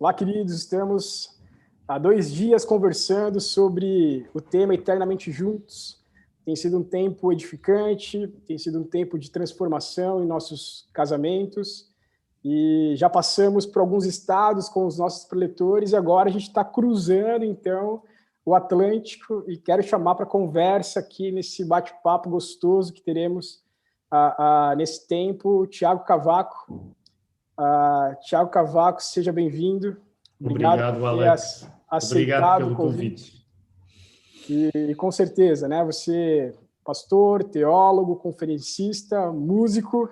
Olá, queridos, estamos há 2 dias conversando sobre o tema Eternamente Juntos. Tem sido um tempo edificante, tem sido um tempo de transformação em nossos casamentos, e já passamos por alguns estados com os nossos preletores, e agora a gente está cruzando, então, o Atlântico, e quero chamar para conversa aqui nesse bate-papo gostoso que teremos nesse tempo, o Thiago Cavaco. Thiago Cavaco, seja bem-vindo. Obrigado, por ter Alex. Obrigado pelo convite. E com certeza, né? Você, pastor, teólogo, conferencista, músico.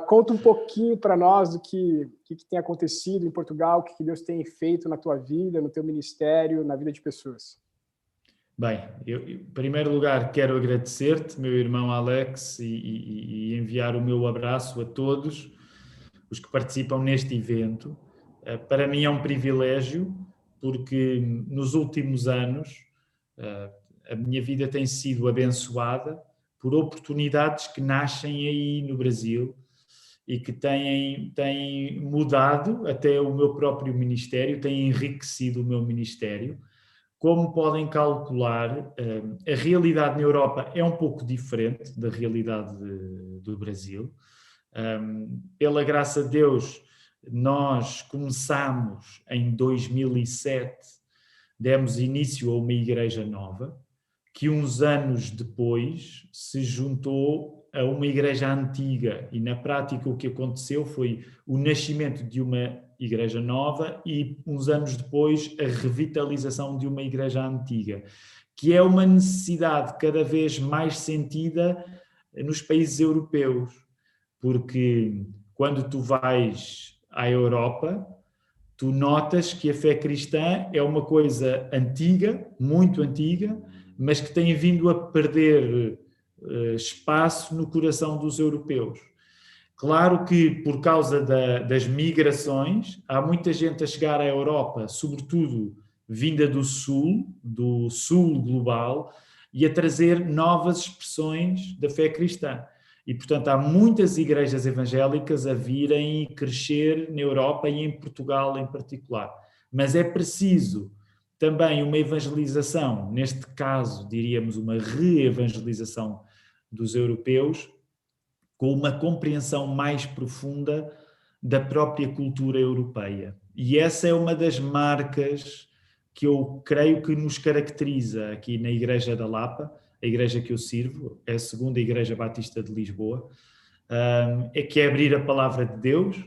Conta um pouquinho para nós do que tem acontecido em Portugal, o que Deus tem feito na tua vida, no teu ministério, na vida de pessoas. Bem, eu, em primeiro lugar, quero agradecer-te, meu irmão Alex, e enviar o meu abraço a todos os que participam neste evento. Para mim é um privilégio, porque nos últimos anos a minha vida tem sido abençoada por oportunidades que nascem aí no Brasil e que têm mudado até o meu próprio ministério, têm enriquecido o meu ministério. Como podem calcular, a realidade na Europa é um pouco diferente da realidade do Brasil. Pela graça de Deus, nós começamos em 2007, demos início a uma igreja nova, que uns anos depois se juntou a uma igreja antiga, e na prática o que aconteceu foi o nascimento de uma igreja nova e uns anos depois a revitalização de uma igreja antiga, que é uma necessidade cada vez mais sentida nos países europeus, porque quando tu vais à Europa, tu notas que a fé cristã é uma coisa antiga, muito antiga, mas que tem vindo a perder espaço no coração dos europeus. Claro que por causa das migrações, há muita gente a chegar à Europa, sobretudo vinda do sul global, e a trazer novas expressões da fé cristã. E, portanto, há muitas igrejas evangélicas a virem e crescer na Europa e em Portugal em particular. Mas é preciso também uma evangelização, neste caso, diríamos, uma reevangelização dos europeus, com uma compreensão mais profunda da própria cultura europeia. E essa é uma das marcas que eu creio que nos caracteriza aqui na Igreja da Lapa, a igreja que eu sirvo, é a segunda Igreja Batista de Lisboa, é que é abrir a palavra de Deus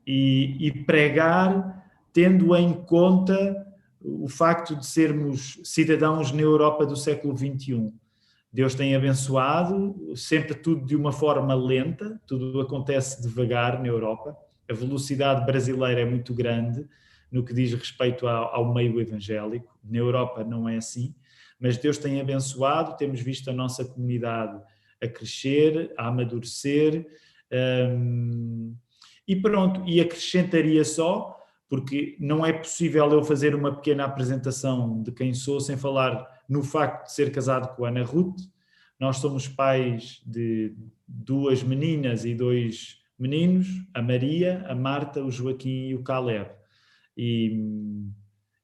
e pregar tendo em conta o facto de sermos cidadãos na Europa do século XXI. Deus tem abençoado, sempre tudo de uma forma lenta, tudo acontece devagar na Europa. A velocidade brasileira é muito grande no que diz respeito ao meio evangélico. Na Europa não é assim, mas Deus tem abençoado, temos visto a nossa comunidade a crescer, a amadurecer, e pronto, e acrescentaria só, porque não é possível eu fazer uma pequena apresentação de quem sou sem falar no facto de ser casado com a Ana Ruth. Nós somos pais de 2 meninas e 2 meninos, a Maria, a Marta, o Joaquim e o Caleb. E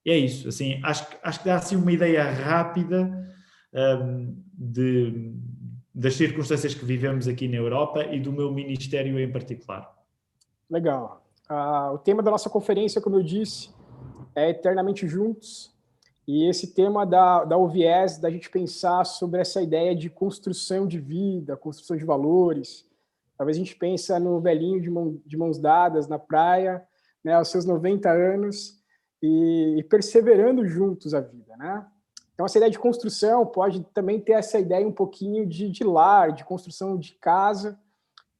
é isso, assim, acho que dá assim uma ideia rápida das circunstâncias que vivemos aqui na Europa e do meu ministério em particular. Legal. O tema da nossa conferência, como eu disse, é Eternamente Juntos, e esse tema dá o viés da gente pensar sobre essa ideia de construção de vida, construção de valores. Talvez a gente pense no velhinho de mãos dadas na praia, né, aos seus 90 anos, e perseverando juntos a vida, né? Então, essa ideia de construção pode também ter essa ideia um pouquinho de lar, de construção de casa,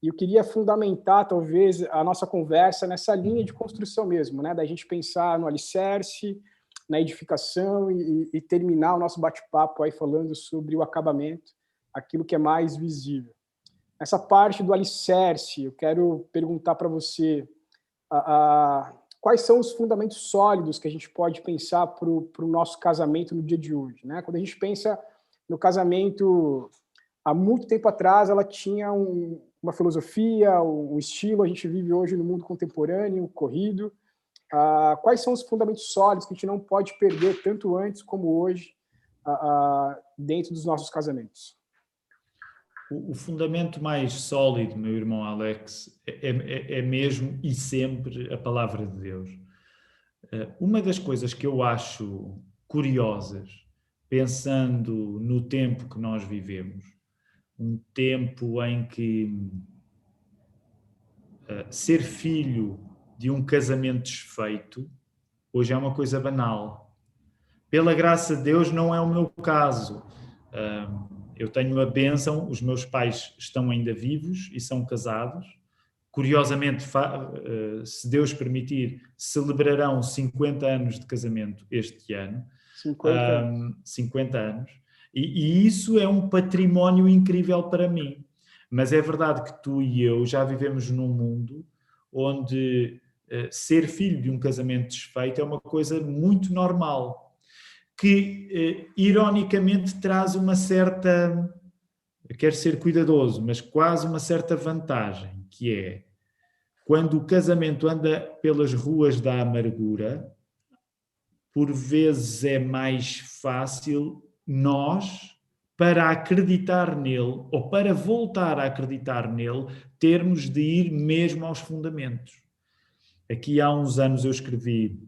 e eu queria fundamentar, talvez, a nossa conversa nessa linha de construção mesmo, né? Da gente pensar no alicerce, na edificação e terminar o nosso bate-papo aí falando sobre o acabamento, aquilo que é mais visível. Essa parte do alicerce, eu quero perguntar para você quais são os fundamentos sólidos que a gente pode pensar para o nosso casamento no dia de hoje, né? Quando a gente pensa no casamento, há muito tempo atrás, ela tinha uma filosofia, um estilo, a gente vive hoje no mundo contemporâneo, corrido. Quais são os fundamentos sólidos que a gente não pode perder tanto antes como hoje dentro dos nossos casamentos? O fundamento mais sólido, meu irmão Alex, é mesmo e sempre a palavra de Deus. Uma das coisas que eu acho curiosas, pensando no tempo que nós vivemos, um tempo em que ser filho de um casamento desfeito hoje é uma coisa banal. Pela graça de Deus não é o meu caso. Eu tenho a bênção, os meus pais estão ainda vivos e são casados. Curiosamente, se Deus permitir, celebrarão 50 anos de casamento este ano. 50 anos. E isso é um património incrível para mim. Mas é verdade que tu e eu já vivemos num mundo onde ser filho de um casamento desfeito é uma coisa muito normal, que ironicamente traz uma certa, eu quero ser cuidadoso, mas quase uma certa vantagem, que é quando o casamento anda pelas ruas da amargura, por vezes é mais fácil nós, para acreditar nele, ou para voltar a acreditar nele, termos de ir mesmo aos fundamentos. Aqui há uns anos eu escrevi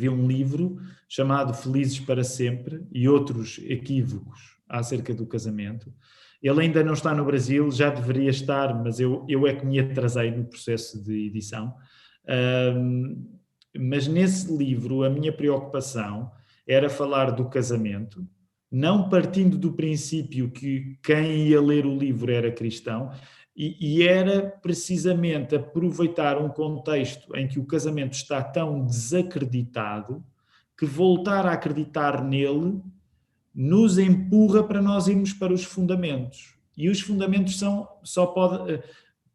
um livro chamado Felizes para Sempre e outros equívocos acerca do casamento. Ele ainda não está no Brasil, já deveria estar, mas eu é que me atrasei no processo de edição. Mas nesse livro a minha preocupação era falar do casamento, não partindo do princípio que quem ia ler o livro era cristão, e era precisamente aproveitar um contexto em que o casamento está tão desacreditado que voltar a acreditar nele nos empurra para nós irmos para os fundamentos. E os fundamentos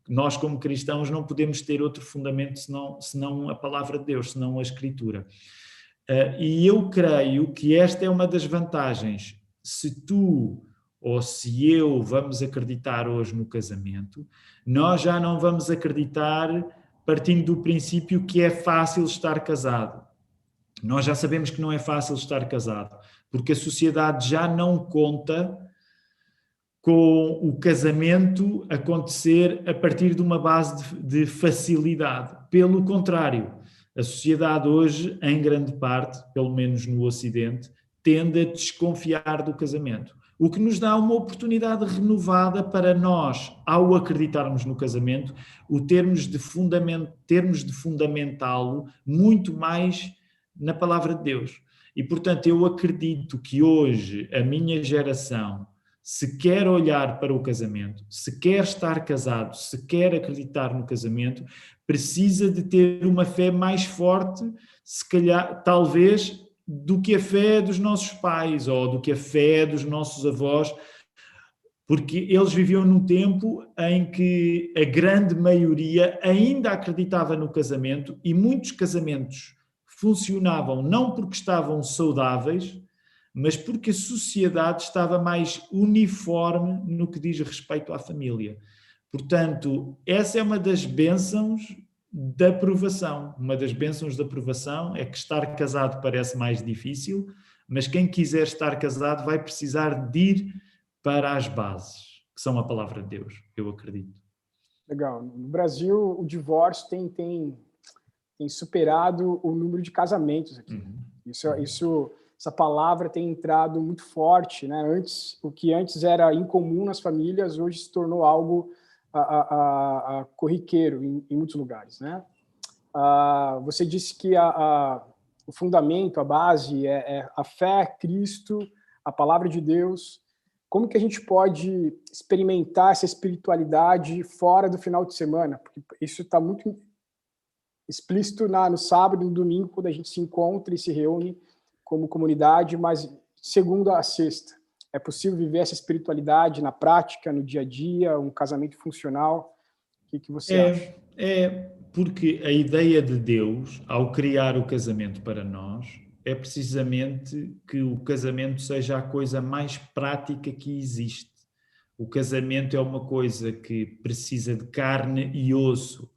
nós como cristãos não podemos ter outro fundamento senão a palavra de Deus, senão a Escritura. E eu creio que esta é uma das vantagens. Se tu ou se eu vamos acreditar hoje no casamento, nós já não vamos acreditar partindo do princípio que é fácil estar casado. Nós já sabemos que não é fácil estar casado, porque a sociedade já não conta com o casamento acontecer a partir de uma base de facilidade. Pelo contrário, a sociedade hoje, em grande parte, pelo menos no Ocidente, tende a desconfiar do casamento. O que nos dá uma oportunidade renovada para nós, ao acreditarmos no casamento, termos de fundamentá-lo muito mais na palavra de Deus. E, portanto, eu acredito que hoje a minha geração, se quer olhar para o casamento, se quer estar casado, se quer acreditar no casamento, precisa de ter uma fé mais forte, se calhar, talvez, do que a fé dos nossos pais ou do que a fé dos nossos avós, porque eles viviam num tempo em que a grande maioria ainda acreditava no casamento e muitos casamentos funcionavam não porque estavam saudáveis, mas porque a sociedade estava mais uniforme no que diz respeito à família. Portanto, essa é uma das bênçãos da aprovação. Uma das bênçãos da aprovação é que estar casado parece mais difícil, mas quem quiser estar casado vai precisar de ir para as bases, que são a palavra de Deus, eu acredito. Legal. No Brasil, o divórcio tem superado o número de casamentos aqui. Essa palavra tem entrado muito forte, né? O que antes era incomum nas famílias, hoje se tornou algo corriqueiro em muitos lugares, né? Você disse que o fundamento, a base é a fé, Cristo, a palavra de Deus. Como que a gente pode experimentar essa espiritualidade fora do final de semana? Porque isso está muito explícito no sábado e no domingo, quando a gente se encontra e se reúne como comunidade, mas segunda a sexta. É possível viver essa espiritualidade na prática, no dia a dia, um casamento funcional? O que você acha? Porque a ideia de Deus, ao criar o casamento para nós, é precisamente que o casamento seja a coisa mais prática que existe. O casamento é uma coisa que precisa de carne e osso.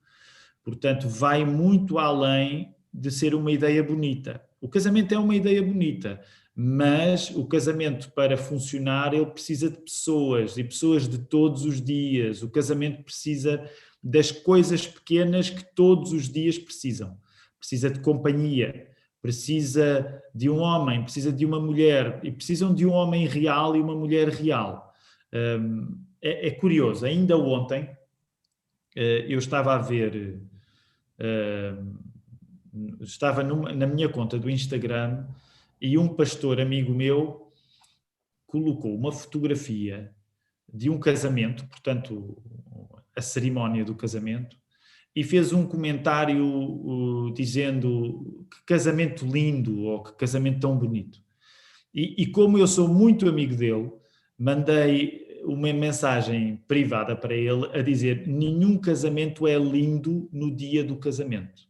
Portanto, vai muito além de ser uma ideia bonita. O casamento é uma ideia bonita, mas o casamento, para funcionar, ele precisa de pessoas, e pessoas de todos os dias. O casamento precisa das coisas pequenas que todos os dias precisam. Precisa de companhia, precisa de um homem, precisa de uma mulher, e precisam de um homem real e uma mulher real. É curioso, ainda ontem eu estava a ver, estava na minha conta do Instagram e um pastor amigo meu colocou uma fotografia de um casamento, portanto, a cerimónia do casamento, e fez um comentário dizendo que casamento lindo ou que casamento tão bonito. E como eu sou muito amigo dele, mandei uma mensagem privada para ele a dizer: nenhum casamento é lindo no dia do casamento.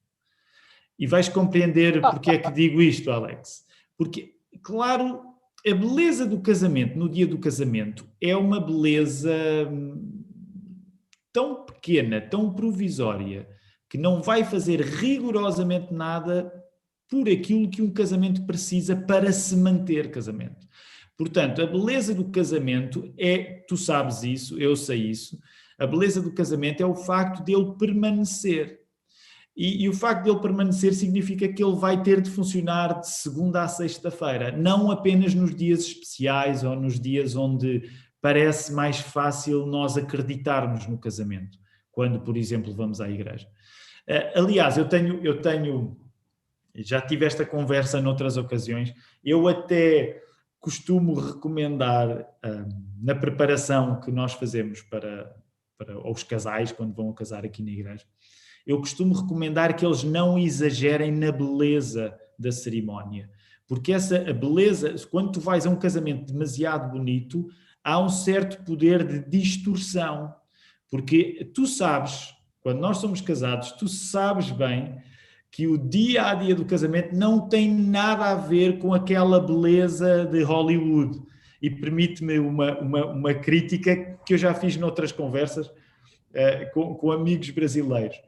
E vais compreender porque é que digo isto, Alex. Porque, claro, a beleza do casamento no dia do casamento é uma beleza tão pequena, tão provisória, que não vai fazer rigorosamente nada por aquilo que um casamento precisa para se manter casamento. Portanto, a beleza do casamento é, tu sabes isso, eu sei isso, a beleza do casamento é o facto de ele permanecer. E o facto de ele permanecer significa que ele vai ter de funcionar de segunda a sexta-feira, não apenas nos dias especiais ou nos dias onde parece mais fácil nós acreditarmos no casamento, quando, por exemplo, vamos à igreja. Aliás, eu tenho, já tive esta conversa noutras ocasiões, eu até costumo recomendar, na preparação que nós fazemos para os casais, quando vão casar aqui na igreja, eu costumo recomendar que eles não exagerem na beleza da cerimónia. Porque a beleza, quando tu vais a um casamento demasiado bonito, há um certo poder de distorção. Porque tu sabes, quando nós somos casados, tu sabes bem que o dia-a-dia do casamento não tem nada a ver com aquela beleza de Hollywood. E permite-me uma crítica que eu já fiz noutras conversas com amigos brasileiros.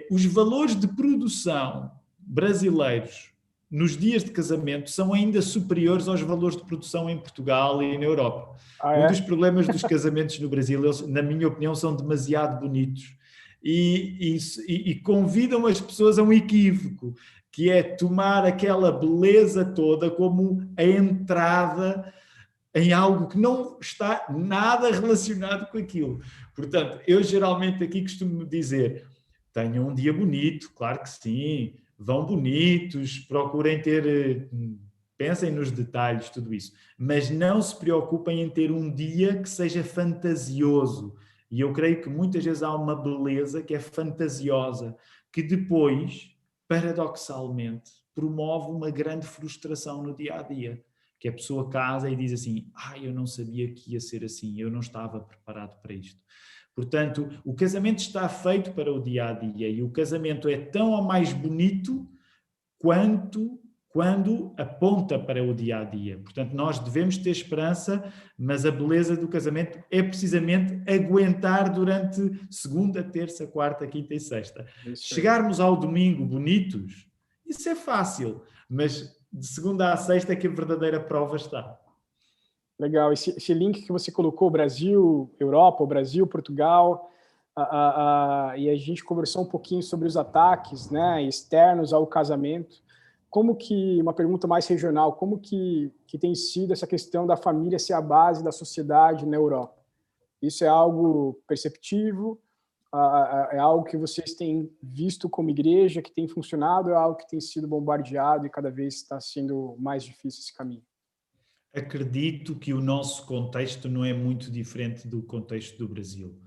Os valores de produção brasileiros nos dias de casamento são ainda superiores aos valores de produção em Portugal e na Europa. Um dos problemas dos casamentos no Brasil, eles, na minha opinião, são demasiado bonitos e convidam as pessoas a um equívoco, que é tomar aquela beleza toda como a entrada em algo que não está nada relacionado com aquilo. Portanto, eu geralmente aqui costumo dizer: tenham um dia bonito, claro que sim, vão bonitos, procurem ter, pensem nos detalhes, tudo isso, mas não se preocupem em ter um dia que seja fantasioso. E eu creio que muitas vezes há uma beleza que é fantasiosa, que depois, paradoxalmente, promove uma grande frustração no dia-a-dia. Que a pessoa casa e diz assim: eu não sabia que ia ser assim, eu não estava preparado para isto. Portanto, o casamento está feito para o dia-a-dia e o casamento é tão ou mais bonito quando aponta para o dia-a-dia. Portanto, nós devemos ter esperança, mas a beleza do casamento é precisamente aguentar durante segunda, terça, quarta, quinta e sexta. Chegarmos ao domingo bonitos, isso é fácil, mas de segunda a sexta é que a verdadeira prova está. Legal. Esse link que você colocou, Brasil, Europa, Brasil, Portugal, e a gente conversou um pouquinho sobre os ataques, né, externos ao casamento. Como que, uma pergunta mais regional, como que tem sido essa questão da família ser a base da sociedade na Europa? Isso é algo perceptivo? É algo que vocês têm visto como igreja, que tem funcionado, ou é algo que tem sido bombardeado e cada vez está sendo mais difícil esse caminho? Acredito que o nosso contexto não é muito diferente do contexto do Brasil.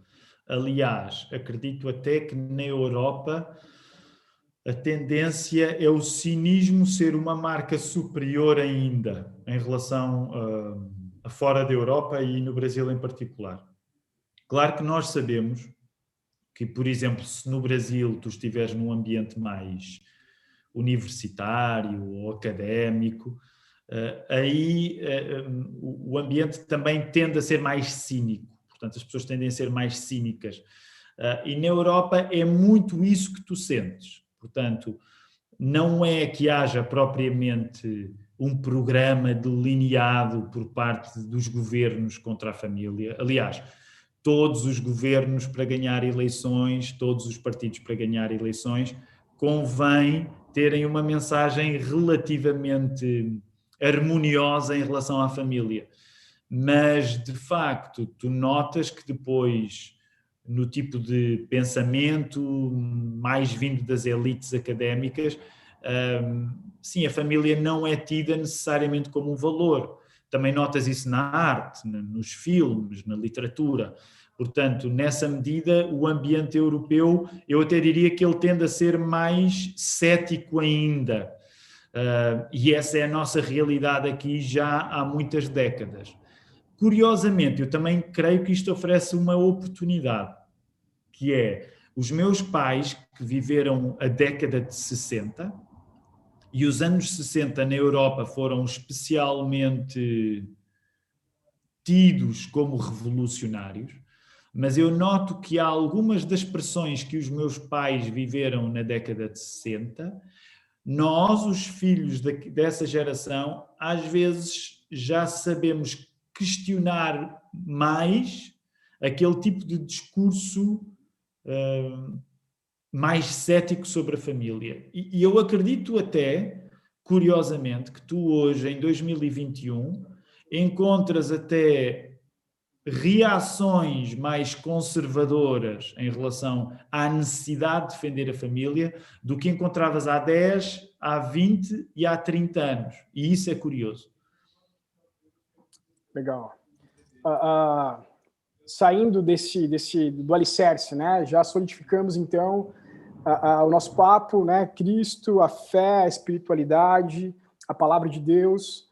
Aliás, acredito até que na Europa a tendência é o cinismo ser uma marca superior ainda em relação a fora da Europa e no Brasil em particular. Claro que nós sabemos que, por exemplo, se no Brasil tu estiveres num ambiente mais universitário ou académico, aí o ambiente também tende a ser mais cínico. Portanto, as pessoas tendem a ser mais cínicas. E na Europa é muito isso que tu sentes. Portanto, não é que haja propriamente um programa delineado por parte dos governos contra a família. Aliás, todos os governos para ganhar eleições, todos os partidos para ganhar eleições, convém terem uma mensagem relativamente harmoniosa em relação à família. Mas, de facto, tu notas que depois, no tipo de pensamento mais vindo das elites académicas, sim, a família não é tida necessariamente como um valor. Também notas isso na arte, nos filmes, na literatura. Portanto, nessa medida, o ambiente europeu, eu até diria que ele tende a ser mais cético ainda. E essa é a nossa realidade aqui já há muitas décadas. Curiosamente, eu também creio que isto oferece uma oportunidade, que é os meus pais que viveram a década de 60, e os anos 60 na Europa foram especialmente tidos como revolucionários, mas eu noto que há algumas das pressões que os meus pais viveram na década de 60, nós, os filhos dessa geração, às vezes já sabemos questionar mais aquele tipo de discurso mais cético sobre a família. E eu acredito até, curiosamente, que tu hoje, em 2021, encontras até reações mais conservadoras em relação à necessidade de defender a família do que encontravas há 10, há 20 e há 30 anos. E isso é curioso. Legal. Saindo do alicerce, né? Já solidificamos, então, o nosso papo, né? Cristo, a fé, a espiritualidade, a palavra de Deus,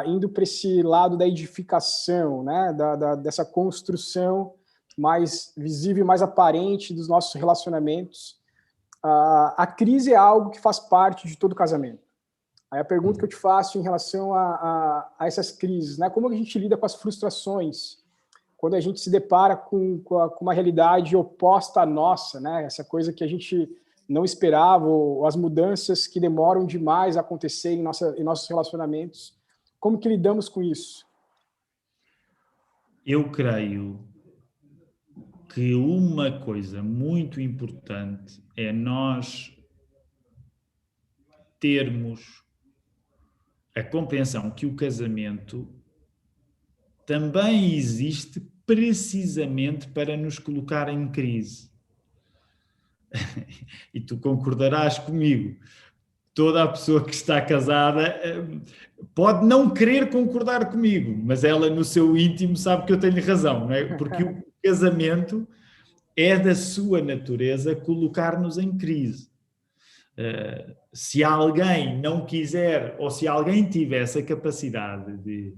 indo para esse lado da edificação, né? Dessa construção mais visível, mais aparente dos nossos relacionamentos. A crise é algo que faz parte de todo casamento. Aí a pergunta que eu te faço em relação a essas crises, né? Como a gente lida com as frustrações quando a gente se depara com uma realidade oposta à nossa, né? Essa coisa que a gente não esperava, ou as mudanças que demoram demais a acontecer em nossos relacionamentos. Como que lidamos com isso? Eu creio que uma coisa muito importante é nós termos a compreensão que o casamento também existe precisamente para nos colocar em crise. E tu concordarás comigo. Toda a pessoa que está casada pode não querer concordar comigo, mas ela no seu íntimo sabe que eu tenho razão, não é? Porque o casamento é da sua natureza colocar-nos em crise. Se alguém não quiser, ou se alguém tivesse a capacidade de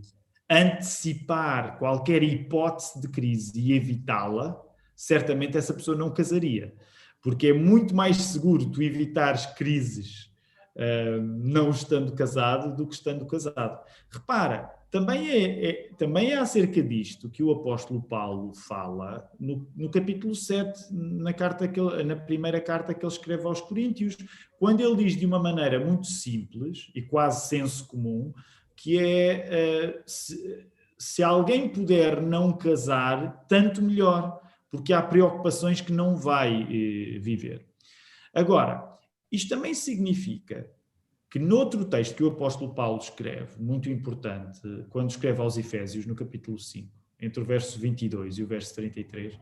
antecipar qualquer hipótese de crise e evitá-la, certamente essa pessoa não casaria. Porque é muito mais seguro tu evitares crises não estando casado do que estando casado. Repara, também é acerca disto que o apóstolo Paulo fala no capítulo 7, na primeira carta que ele escreve aos Coríntios, quando ele diz de uma maneira muito simples e quase senso comum, que é se alguém puder não casar, tanto melhor, porque há preocupações que não vai viver. Agora, isto também significa que noutro texto que o apóstolo Paulo escreve, muito importante, quando escreve aos Efésios, no capítulo 5, entre o verso 22 e o verso 33,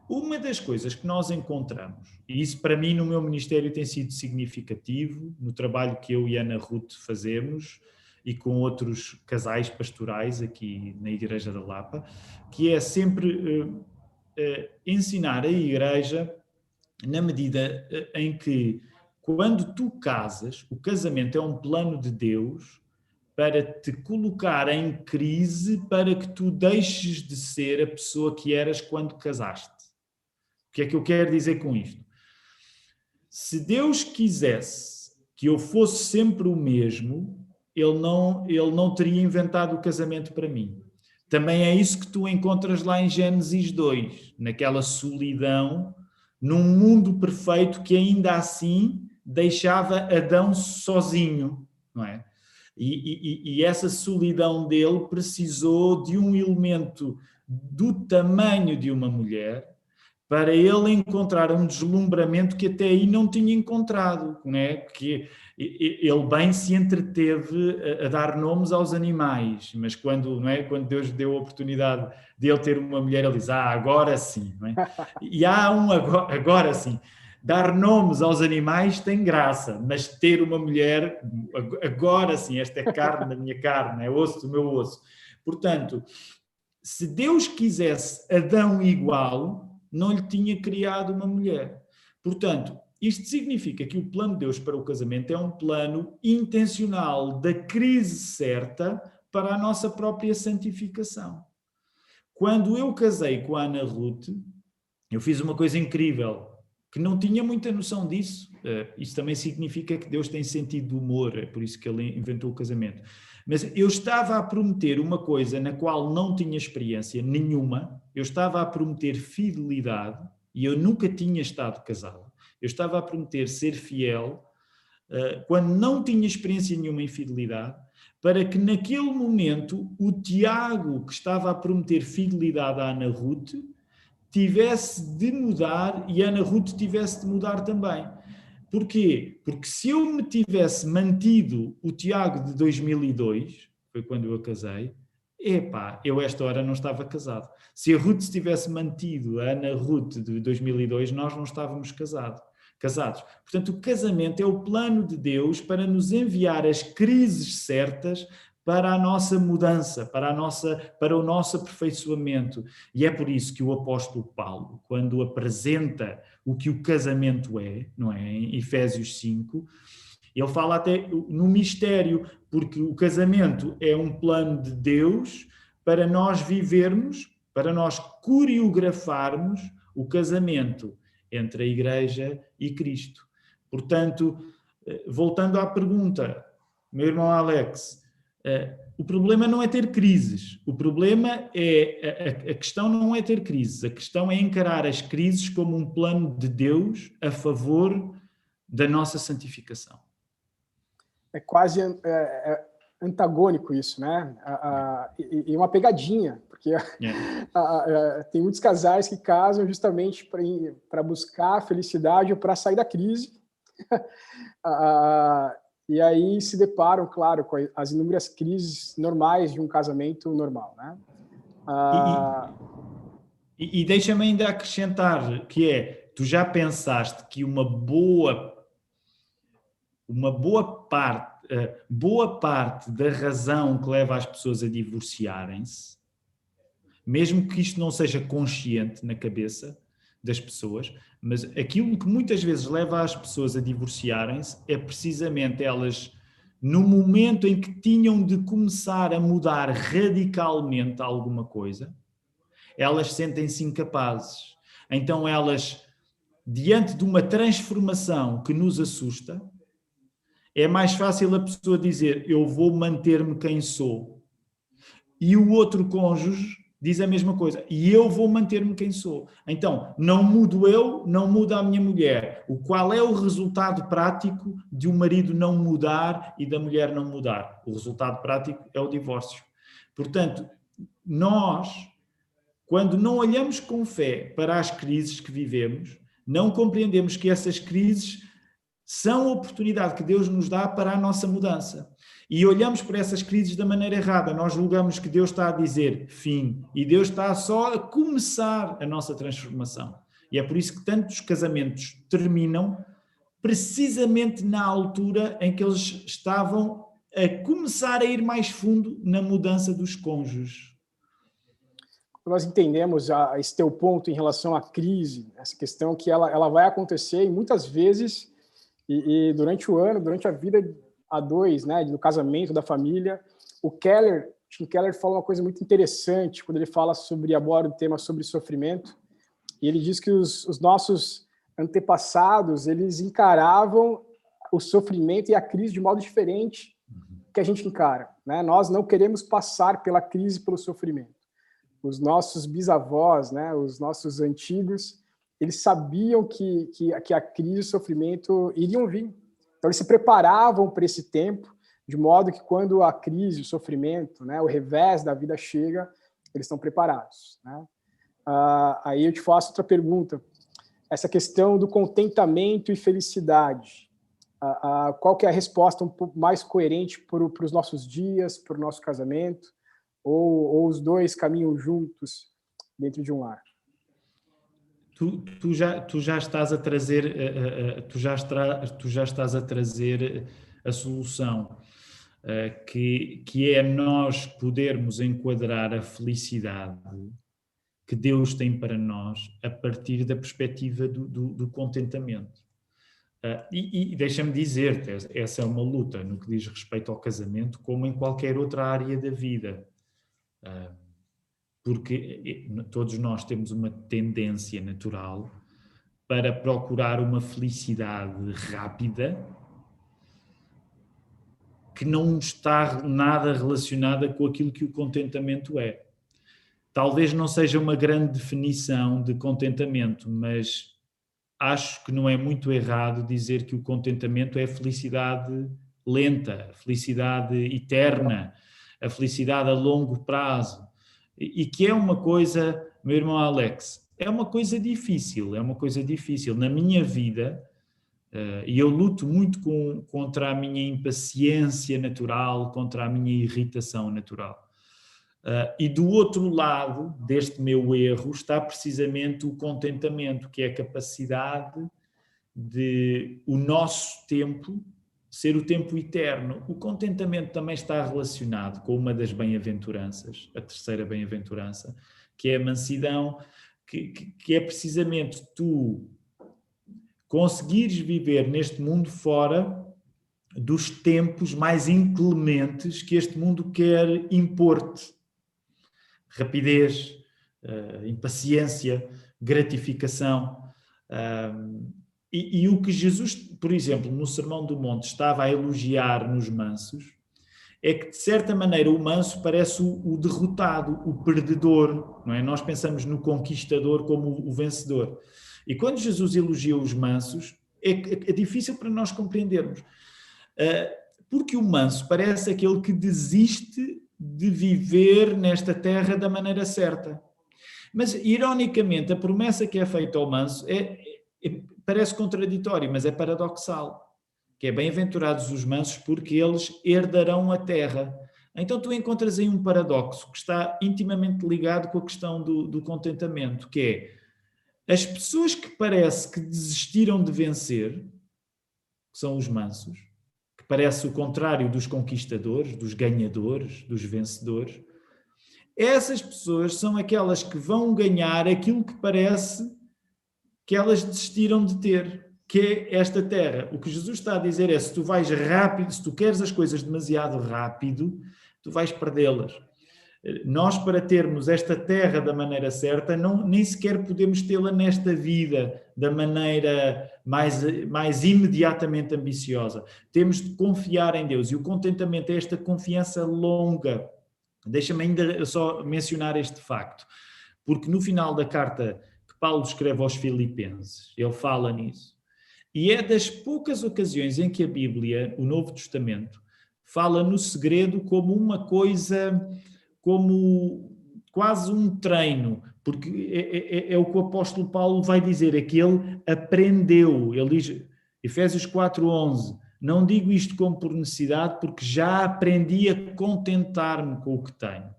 uma das coisas que nós encontramos, e isso para mim no meu ministério tem sido significativo, no trabalho que eu e Ana Ruth fazemos, e com outros casais pastorais aqui na Igreja da Lapa, que é sempre ensinar a Igreja na medida em que quando tu casas, o casamento é um plano de Deus para te colocar em crise para que tu deixes de ser a pessoa que eras quando casaste. O que é que eu quero dizer com isto? Se Deus quisesse que eu fosse sempre o mesmo, Ele não teria inventado o casamento para mim. também é isso que tu encontras lá em Gênesis 2, naquela solidão, num mundo perfeito que ainda assim deixava Adão sozinho, não é? E essa solidão dele precisou de um elemento do tamanho de uma mulher para ele encontrar um deslumbramento que até aí não tinha encontrado, não é? Que ele bem se entreteve a dar nomes aos animais, mas quando, não é? Quando Deus deu a oportunidade de ele ter uma mulher, ele diz, agora sim, não é? E há um agora sim. Dar nomes aos animais tem graça, mas ter uma mulher, agora sim, esta é carne da minha carne, é osso do meu osso. Portanto, se Deus quisesse Adão igual, não lhe tinha criado uma mulher. Portanto, isto significa que o plano de Deus para o casamento é um plano intencional da crise certa para a nossa própria santificação. Quando eu casei com a Ana Ruth, eu fiz uma coisa incrível, que não tinha muita noção disso. Isso também significa que Deus tem sentido de humor, é por isso que ele inventou o casamento. Mas eu estava a prometer uma coisa na qual não tinha experiência nenhuma, eu estava a prometer fidelidade, e eu nunca tinha estado casado. Eu estava a prometer ser fiel, quando não tinha experiência nenhuma em fidelidade, para que naquele momento o Tiago, que estava a prometer fidelidade à Ana Ruth, tivesse de mudar e Ana Ruth tivesse de mudar também. Porquê? Porque se eu me tivesse mantido o Tiago de 2002, foi quando eu a casei, eu esta hora não estava casado. Se a Ruth se tivesse mantido a Ana Ruth de 2002, nós não estávamos casados. Portanto, o casamento é o plano de Deus para nos enviar as crises certas para a nossa mudança, para o nosso aperfeiçoamento. E é por isso que o apóstolo Paulo, quando apresenta o que o casamento é, não é? Em Efésios 5, ele fala até no mistério, porque o casamento é um plano de Deus para nós vivermos, para nós coreografarmos o casamento entre a Igreja e Cristo. Portanto, voltando à pergunta, meu irmão Alex, o problema não é ter crises, o problema é, a questão não é ter crises, a questão é encarar as crises como um plano de Deus a favor da nossa santificação. É quase antagônico isso, né? E uma pegadinha, porque tem muitos casais que casam justamente para buscar a felicidade ou para sair da crise. E aí se deparam, claro, com as inúmeras crises normais de um casamento normal, né? E deixa-me ainda acrescentar que tu já pensaste que uma boa parte da razão que leva as pessoas a divorciarem-se, mesmo que isto não seja consciente na cabeça das pessoas, mas aquilo que muitas vezes leva as pessoas a divorciarem-se é precisamente elas, no momento em que tinham de começar a mudar radicalmente alguma coisa, elas sentem-se incapazes. Então elas, diante de uma transformação que nos assusta, é mais fácil a pessoa dizer, eu vou manter-me quem sou. E o outro cônjuge diz a mesma coisa, e eu vou manter-me quem sou. Então, não mudo eu, não muda a minha mulher. Qual é o resultado prático de um marido não mudar e da mulher não mudar? O resultado prático é o divórcio. Portanto, nós, quando não olhamos com fé para as crises que vivemos, não compreendemos que essas crises são a oportunidade que Deus nos dá para a nossa mudança. E olhamos para essas crises da maneira errada. Nós julgamos que Deus está a dizer fim e Deus está só a começar a nossa transformação. E é por isso que tantos casamentos terminam precisamente na altura em que eles estavam a começar a ir mais fundo na mudança dos cônjuges. Nós entendemos esse teu ponto em relação à crise, essa questão que ela vai acontecer e muitas vezes... E durante o ano, durante a vida a dois, né, do casamento, da família, Tim Keller fala uma coisa muito interessante quando ele aborda o tema sobre sofrimento. E ele diz que os nossos antepassados, eles encaravam o sofrimento e a crise de modo diferente que a gente encara, né? Nós não queremos passar pela crise, pelo sofrimento. os nossos bisavós, né, os nossos antigos, eles sabiam que a crise e o sofrimento iriam vir. Então, eles se preparavam para esse tempo, de modo que quando a crise, o sofrimento, né, o revés da vida chega, eles estão preparados. Né? Aí eu te faço outra pergunta. Essa questão do contentamento e felicidade, qual que é a resposta um pouco mais coerente para os nossos dias, para o nosso casamento, ou os dois caminham juntos dentro de um lar? Tu já estás a trazer, tu já estás a trazer a solução, que é nós podermos enquadrar a felicidade que Deus tem para nós a partir da perspectiva do contentamento. E deixa-me dizer-te, essa é uma luta no que diz respeito ao casamento, como em qualquer outra área da vida. Porque todos nós temos uma tendência natural para procurar uma felicidade rápida que não está nada relacionada com aquilo que o contentamento é. Talvez não seja uma grande definição de contentamento, mas acho que não é muito errado dizer que o contentamento é a felicidade lenta, a felicidade eterna, a felicidade a longo prazo. E que é uma coisa, meu irmão Alex, é uma coisa difícil. Na minha vida, e eu luto muito contra a minha impaciência natural, contra a minha irritação natural. E do outro lado deste meu erro está precisamente o contentamento, que é a capacidade de o nosso tempo ser o tempo eterno. O contentamento também está relacionado com uma das bem-aventuranças, a terceira bem-aventurança, que é a mansidão, que é precisamente tu conseguires viver neste mundo fora dos tempos mais inclementes que este mundo quer impor-te. Rapidez, impaciência, gratificação. E o que Jesus, por exemplo, no Sermão do Monte estava a elogiar nos mansos, é que, de certa maneira, o manso parece o derrotado, o perdedor, não é? Nós pensamos no conquistador como o vencedor. E quando Jesus elogia os mansos, é difícil para nós compreendermos. Porque o manso parece aquele que desiste de viver nesta terra da maneira certa. Mas, ironicamente, a promessa que é feita ao manso parece contraditório, mas é paradoxal, que é bem-aventurados os mansos porque eles herdarão a terra. Então tu encontras aí um paradoxo que está intimamente ligado com a questão do contentamento, que é as pessoas que parece que desistiram de vencer, que são os mansos, que parece o contrário dos conquistadores, dos ganhadores, dos vencedores, essas pessoas são aquelas que vão ganhar aquilo que parece que elas desistiram de ter, que é esta terra. O que Jesus está a dizer é, se tu vais rápido, se tu queres as coisas demasiado rápido, tu vais perdê-las. Nós, para termos esta terra da maneira certa, nem sequer podemos tê-la nesta vida da maneira mais imediatamente ambiciosa. Temos de confiar em Deus. E o contentamento é esta confiança longa. Deixa-me ainda só mencionar este facto. Porque no final da carta Paulo escreve aos Filipenses, ele fala nisso. E é das poucas ocasiões em que a Bíblia, o Novo Testamento, fala no segredo como uma coisa, como quase um treino, porque é o que o apóstolo Paulo vai dizer, é que ele aprendeu, ele diz, Efésios 4:11, não digo isto como por necessidade, porque já aprendi a contentar-me com o que tenho.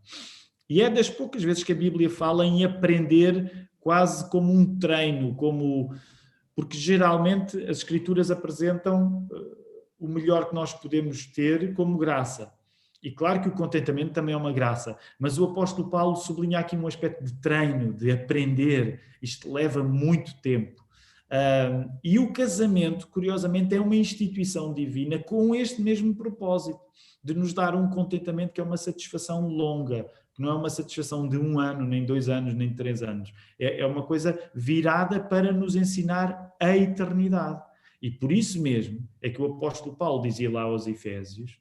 E é das poucas vezes que a Bíblia fala em aprender quase como um treino, porque geralmente as Escrituras apresentam o melhor que nós podemos ter como graça. E claro que o contentamento também é uma graça, mas o apóstolo Paulo sublinha aqui um aspecto de treino, de aprender. Isto leva muito tempo. E o casamento, curiosamente, é uma instituição divina com este mesmo propósito, de nos dar um contentamento que é uma satisfação longa, que não é uma satisfação de 1 ano, nem 2 anos, nem 3 anos. É uma coisa virada para nos ensinar a eternidade. E por isso mesmo é que o apóstolo Paulo dizia lá aos Efésios,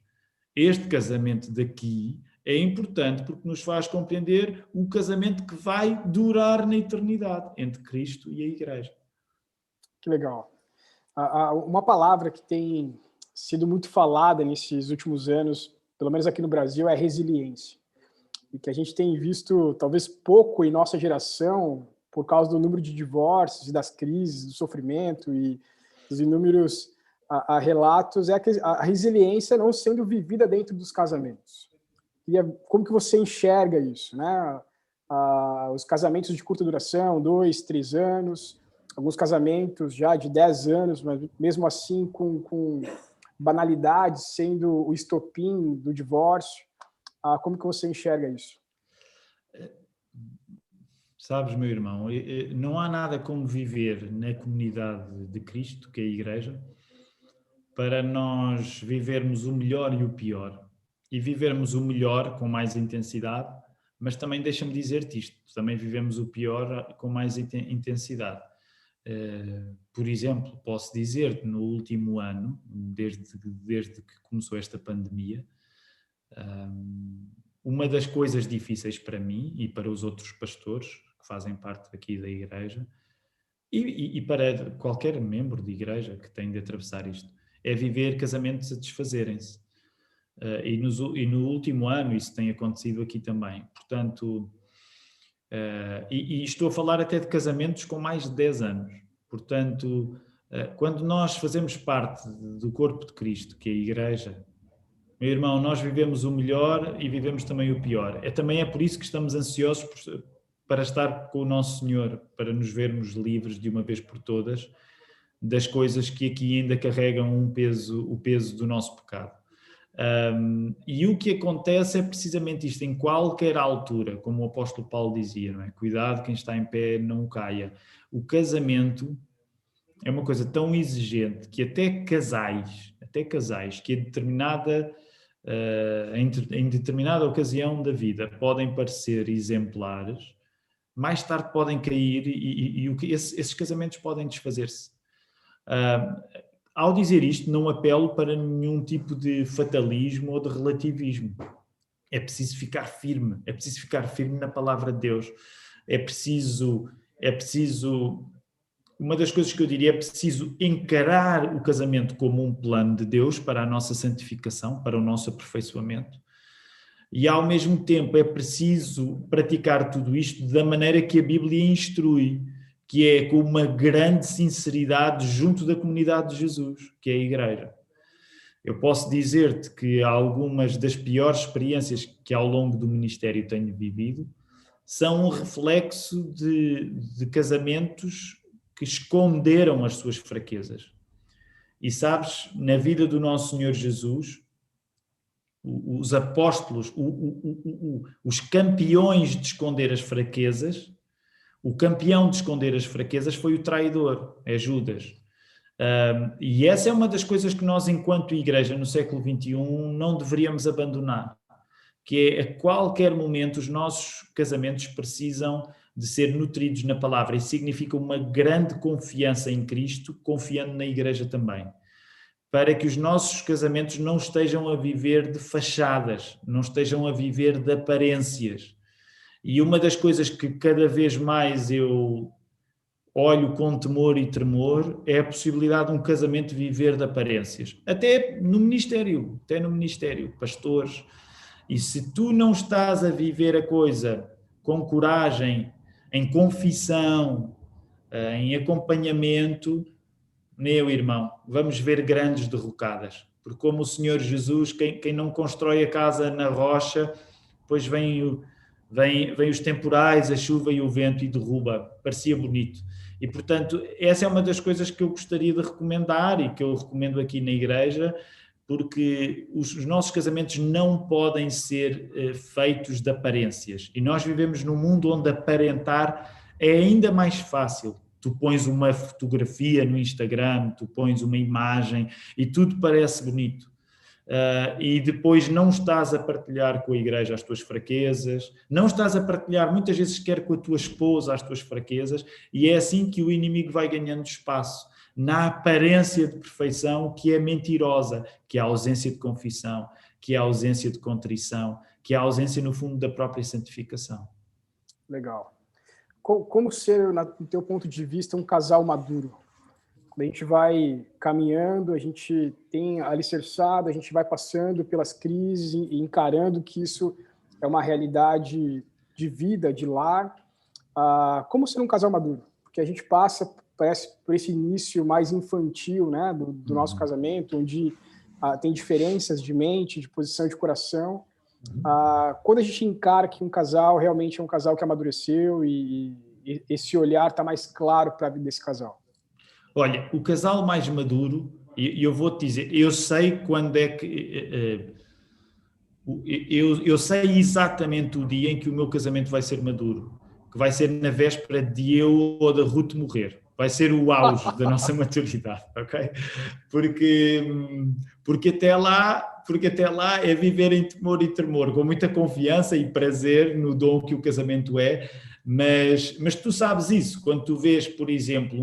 este casamento daqui É importante porque nos faz compreender o casamento que vai durar na eternidade entre Cristo e a Igreja. Que legal. Uma palavra que tem sido muito falada nesses últimos anos, pelo menos aqui no Brasil, é resiliência. E que a gente tem visto, talvez pouco em nossa geração, por causa do número de divórcios e das crises, do sofrimento e dos inúmeros relatos, é a resiliência não sendo vivida dentro dos casamentos. Como que você enxerga isso, né? Os casamentos de curta duração, 2, 3 anos, alguns casamentos já de 10 anos, mas mesmo assim com banalidades sendo o estopim do divórcio. Como que você enxerga isso? Sabes, meu irmão, não há nada como viver na comunidade de Cristo, que é a Igreja, para nós vivermos o melhor e o pior. E vivermos o melhor com mais intensidade, mas também deixa-me dizer-te isto, também vivemos o pior com mais intensidade. Por exemplo, posso dizer-te, no último ano, desde que começou esta pandemia, uma das coisas difíceis para mim e para os outros pastores que fazem parte aqui da igreja e para qualquer membro de igreja que tem de atravessar isto, é viver casamentos a desfazerem-se. E no último ano isso tem acontecido aqui também. Portanto, e estou a falar até de casamentos com mais de 10 anos. Portanto, quando nós fazemos parte do corpo de Cristo, que é a igreja, meu irmão, nós vivemos o melhor e vivemos também o pior. Também é por isso que estamos ansiosos para estar com o nosso Senhor, para nos vermos livres de uma vez por todas das coisas que aqui ainda carregam o peso do nosso pecado. E o que acontece é precisamente isto, em qualquer altura, como o apóstolo Paulo dizia, não é? Cuidado, quem está em pé não caia. O casamento é uma coisa tão exigente que até casais que em determinada ocasião da vida podem parecer exemplares, mais tarde podem cair esses casamentos podem desfazer-se. Ao dizer isto, não apelo para nenhum tipo de fatalismo ou de relativismo. É preciso ficar firme na palavra de Deus. É preciso, uma das coisas que eu diria, é preciso encarar o casamento como um plano de Deus para a nossa santificação, para o nosso aperfeiçoamento. E ao mesmo tempo é preciso praticar tudo isto da maneira que a Bíblia instrui, que é com uma grande sinceridade junto da comunidade de Jesus, que é a Igreja. Eu posso dizer-te que algumas das piores experiências que ao longo do ministério tenho vivido são um reflexo de casamentos que esconderam as suas fraquezas. E sabes, na vida do nosso Senhor Jesus, os apóstolos, os campeões de esconder as fraquezas, o campeão de esconder as fraquezas foi o traidor, é Judas. E essa é uma das coisas que nós, enquanto igreja no século XXI, não deveríamos abandonar, que é a qualquer momento os nossos casamentos precisam de ser nutridos na palavra, e significa uma grande confiança em Cristo, confiando na igreja também, para que os nossos casamentos não estejam a viver de fachadas, não estejam a viver de aparências. E uma das coisas que cada vez mais eu olho com temor e tremor é a possibilidade de um casamento viver de aparências. Até no ministério, pastores. E se tu não estás a viver a coisa com coragem, em confissão, em acompanhamento, meu irmão, vamos ver grandes derrocadas. Porque como o Senhor Jesus, quem não constrói a casa na rocha, depois vem os temporais, a chuva e o vento e derruba. Parecia bonito. E, portanto, essa é uma das coisas que eu gostaria de recomendar e que eu recomendo aqui na igreja, porque os nossos casamentos não podem ser feitos de aparências. E nós vivemos num mundo onde aparentar é ainda mais fácil. Tu pões uma fotografia no Instagram, tu pões uma imagem e tudo parece bonito. E depois não estás a partilhar com a igreja as tuas fraquezas, não estás a partilhar muitas vezes sequer com a tua esposa as tuas fraquezas, e é assim que o inimigo vai ganhando espaço, na aparência de perfeição que é mentirosa, que é a ausência de confissão, que é a ausência de contrição, que é a ausência, no fundo, da própria santificação. Legal. Como ser, no teu ponto de vista, um casal maduro? Quando a gente vai caminhando, a gente tem alicerçado, a gente vai passando pelas crises e encarando que isso é uma realidade de vida, de lar. Como ser um casal maduro? Porque a gente passa, parece, por esse início mais infantil, né, do nosso casamento, onde tem diferenças de mente, de posição de coração. Quando a gente encara que um casal realmente é um casal que amadureceu e esse olhar está mais claro para a vida desse casal. Olha, o casal mais maduro, e eu vou-te dizer, eu sei quando é que... Eu sei exatamente o dia em que o meu casamento vai ser maduro, que vai ser na véspera de eu ou da Ruth morrer. Vai ser o auge da nossa maturidade, ok? Porque até lá é viver em temor e tremor, com muita confiança e prazer no dom que o casamento é, mas tu sabes isso, quando tu vês, por exemplo,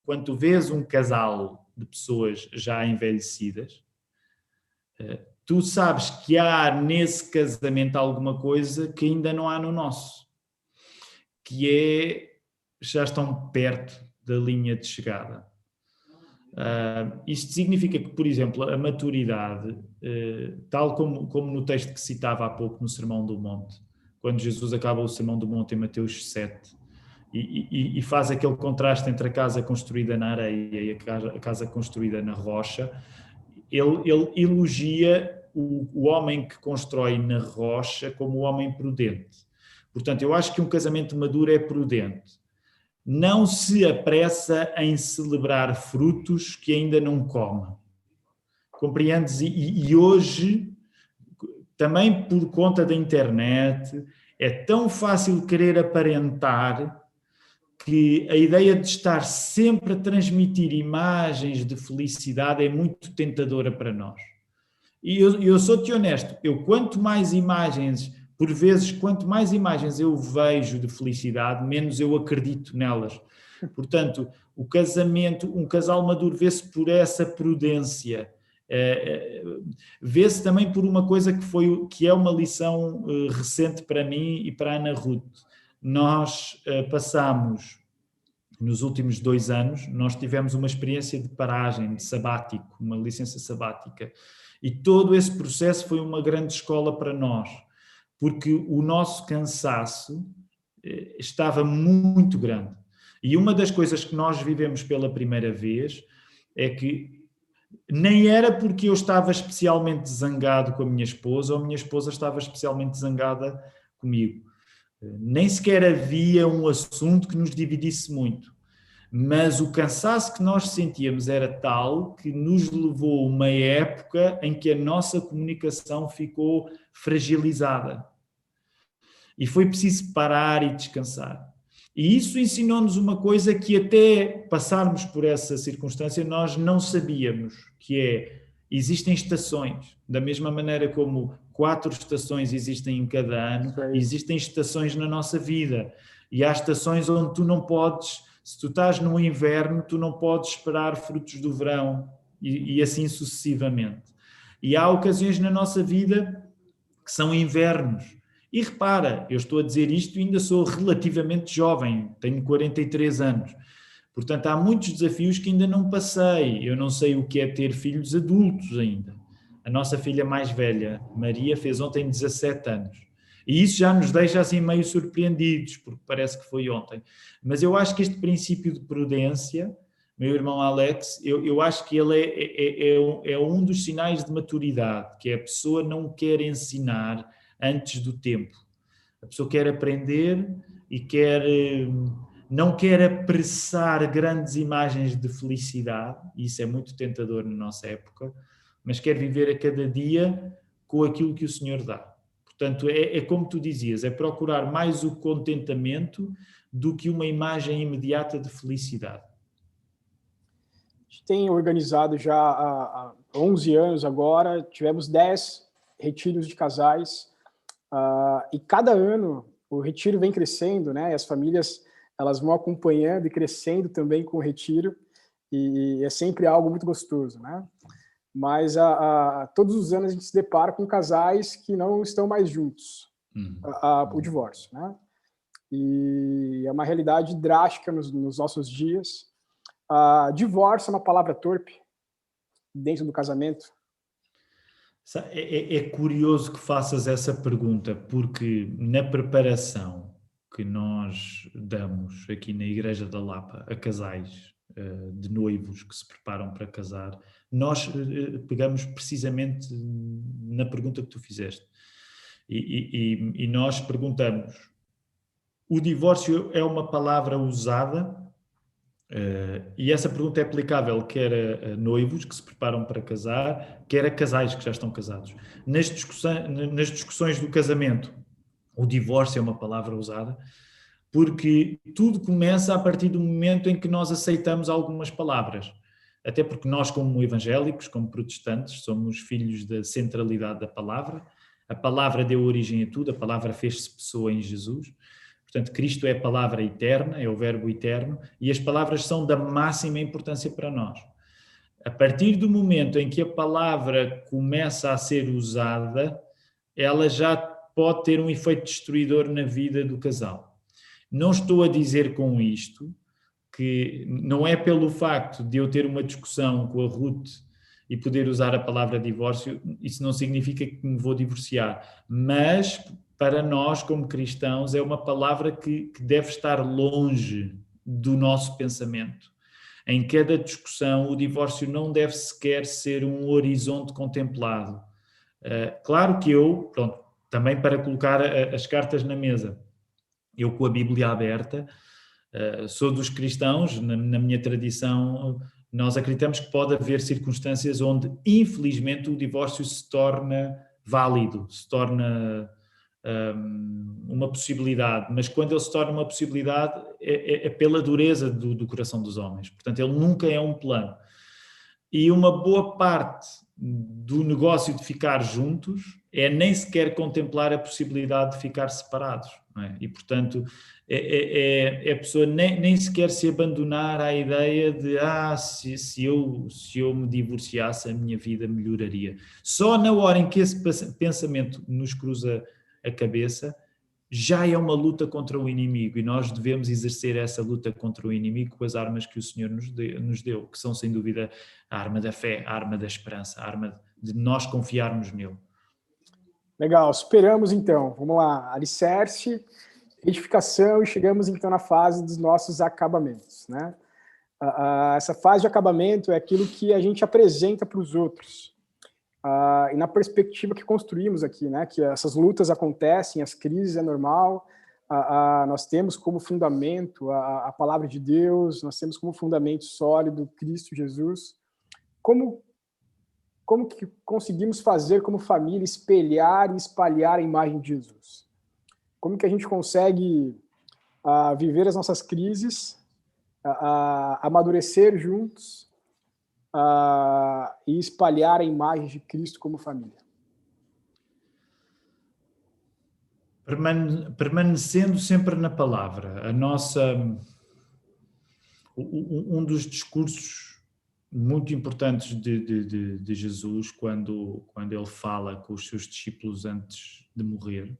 quando tu vês um casal de pessoas já envelhecidas, tu sabes que há nesse casamento alguma coisa que ainda não há no nosso, que é, já estão perto da linha de chegada. Isto significa que, por exemplo, a maturidade, tal como no texto que citava há pouco no Sermão do Monte, quando Jesus acaba o Sermão do Monte em Mateus 7, e faz aquele contraste entre a casa construída na areia e a casa construída na rocha, ele elogia o homem que constrói na rocha como o homem prudente. Portanto, eu acho que um casamento maduro é prudente. Não se apressa em celebrar frutos que ainda não come. Compreendes? E hoje, também por conta da internet, é tão fácil querer aparentar que a ideia de estar sempre a transmitir imagens de felicidade é muito tentadora para nós. E eu sou-te honesto, quanto mais imagens eu vejo de felicidade, menos eu acredito nelas. Portanto, o casamento, um casal maduro vê-se por essa prudência, vê-se também por uma coisa que é uma lição recente para mim e para a Ana Ruth. Nós passamos, nos últimos 2 anos, nós tivemos uma experiência de paragem, de sabático, uma licença sabática. E todo esse processo foi uma grande escola para nós, porque o nosso cansaço estava muito grande. E uma das coisas que nós vivemos pela primeira vez é que nem era porque eu estava especialmente zangado com a minha esposa ou a minha esposa estava especialmente zangada comigo. Nem sequer havia um assunto que nos dividisse muito. Mas o cansaço que nós sentíamos era tal que nos levou a uma época em que a nossa comunicação ficou fragilizada. E foi preciso parar e descansar. E isso ensinou-nos uma coisa que até passarmos por essa circunstância nós não sabíamos, que é, existem estações, da mesma maneira como 4 estações existem em cada ano, existem estações na nossa vida. E há estações onde tu não podes, se tu estás no inverno, tu não podes esperar frutos do verão e assim sucessivamente. E há ocasiões na nossa vida que são invernos. E repara, eu estou a dizer isto e ainda sou relativamente jovem, tenho 43 anos. Portanto, há muitos desafios que ainda não passei. Eu não sei o que é ter filhos adultos ainda. A nossa filha mais velha, Maria, fez ontem 17 anos. E isso já nos deixa assim meio surpreendidos, porque parece que foi ontem. Mas eu acho que este princípio de prudência, meu irmão Alex, eu acho que ele é um dos sinais de maturidade, que é a pessoa não quer ensinar antes do tempo. A pessoa quer aprender e não quer apressar grandes imagens de felicidade, e isso é muito tentador na nossa época, mas quer viver a cada dia com aquilo que o Senhor dá. Portanto, é como tu dizias, é procurar mais o contentamento do que uma imagem imediata de felicidade. A gente tem organizado já há 11 anos agora, tivemos 10 retiros de casais, e cada ano o retiro vem crescendo, né? E as famílias elas vão acompanhando e crescendo também com o retiro, e é sempre algo muito gostoso, né? mas todos os anos a gente se depara com casais que não estão mais juntos, o divórcio, né? E é uma realidade drástica nos nossos dias. Divórcio é uma palavra torpe dentro do casamento? É curioso que faças essa pergunta, porque na preparação que nós damos aqui na Igreja da Lapa a casais de noivos que se preparam para casar, nós pegamos precisamente na pergunta que tu fizeste. E nós perguntamos: o divórcio é uma palavra usada? E essa pergunta é aplicável quer a noivos que se preparam para casar, quer a casais que já estão casados. Nas discussões do casamento, o divórcio é uma palavra usada, porque tudo começa a partir do momento em que nós aceitamos algumas palavras. Até porque nós, como evangélicos, como protestantes, somos filhos da centralidade da palavra. A palavra deu origem a tudo, a palavra fez-se pessoa em Jesus. Portanto, Cristo é a palavra eterna, é o verbo eterno, e as palavras são da máxima importância para nós. A partir do momento em que a palavra começa a ser usada, ela já pode ter um efeito destruidor na vida do casal. Não estou a dizer com isto que não é pelo facto de eu ter uma discussão com a Ruth e poder usar a palavra divórcio, isso não significa que me vou divorciar, mas para nós, como cristãos, é uma palavra que deve estar longe do nosso pensamento. Em cada discussão, o divórcio não deve sequer ser um horizonte contemplado. Claro que também para colocar as cartas na mesa, eu com a Bíblia aberta, sou dos cristãos, na minha tradição, nós acreditamos que pode haver circunstâncias onde, infelizmente, o divórcio se torna válido, se torna uma possibilidade, mas quando ele se torna uma possibilidade é pela dureza do coração dos homens, portanto ele nunca é um plano. E uma boa parte do negócio de ficar juntos é nem sequer contemplar a possibilidade de ficar separados, não é? E portanto é a pessoa nem sequer se abandonar à ideia de se eu me divorciasse a minha vida melhoraria. Só na hora em que esse pensamento nos cruza a cabeça, já é uma luta contra o inimigo e nós devemos exercer essa luta contra o inimigo com as armas que o Senhor nos deu, que são sem dúvida a arma da fé, a arma da esperança, a arma de nós confiarmos nele. Legal, esperamos então, vamos lá, alicerce, edificação e chegamos então na fase dos nossos acabamentos, né? Essa fase de acabamento é aquilo que a gente apresenta para os outros. E na perspectiva que construímos aqui, né, que essas lutas acontecem, as crises é normal, nós temos como fundamento a palavra de Deus, nós temos como fundamento sólido Cristo Jesus. Como que conseguimos fazer como família espelhar e espalhar a imagem de Jesus? Como que a gente consegue viver as nossas crises, amadurecer juntos, e espalhar a imagem de Cristo como família? Permanecendo sempre na palavra. Um dos discursos muito importantes de Jesus, quando ele fala com os seus discípulos antes de morrer,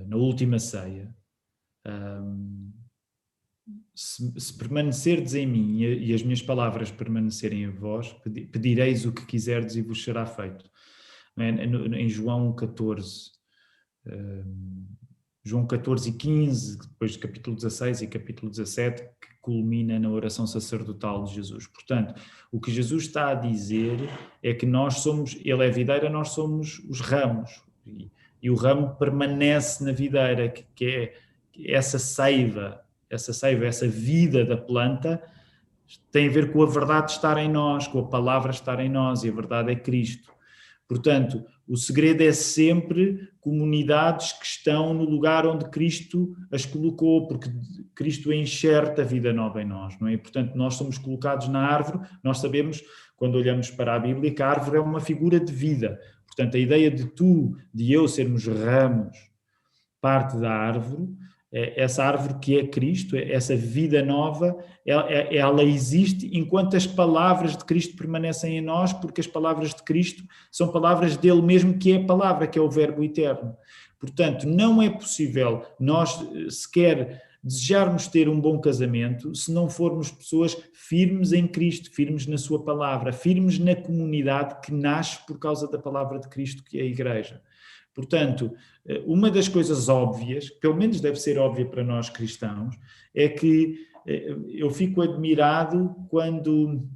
na última ceia, se permanecerdes em mim e as minhas palavras permanecerem em vós, pedireis o que quiserdes e vos será feito. Em João 14, João 14 e 15, depois do capítulo 16 e capítulo 17, que culmina na oração sacerdotal de Jesus. Portanto, o que Jesus está a dizer é que ele é a videira, nós somos os ramos, e o ramo permanece na videira, que é essa seiva, essa vida da planta, tem a ver com a verdade estar em nós, com a palavra estar em nós, e a verdade é Cristo. Portanto, o segredo é sempre comunidades que estão no lugar onde Cristo as colocou, porque Cristo enxerta a vida nova em nós, não é? E, portanto, nós somos colocados na árvore, nós sabemos, quando olhamos para a Bíblia, que a árvore é uma figura de vida. Portanto, a ideia de eu sermos ramos, parte da árvore, essa árvore que é Cristo, essa vida nova, ela existe enquanto as palavras de Cristo permanecem em nós, porque as palavras de Cristo são palavras dele mesmo, que é a palavra, que é o Verbo eterno. Portanto, não é possível nós sequer desejarmos ter um bom casamento se não formos pessoas firmes em Cristo, firmes na sua palavra, firmes na comunidade que nasce por causa da palavra de Cristo, que é a Igreja. Portanto, uma das coisas óbvias, pelo menos deve ser óbvia para nós cristãos, é que eu fico admirado quando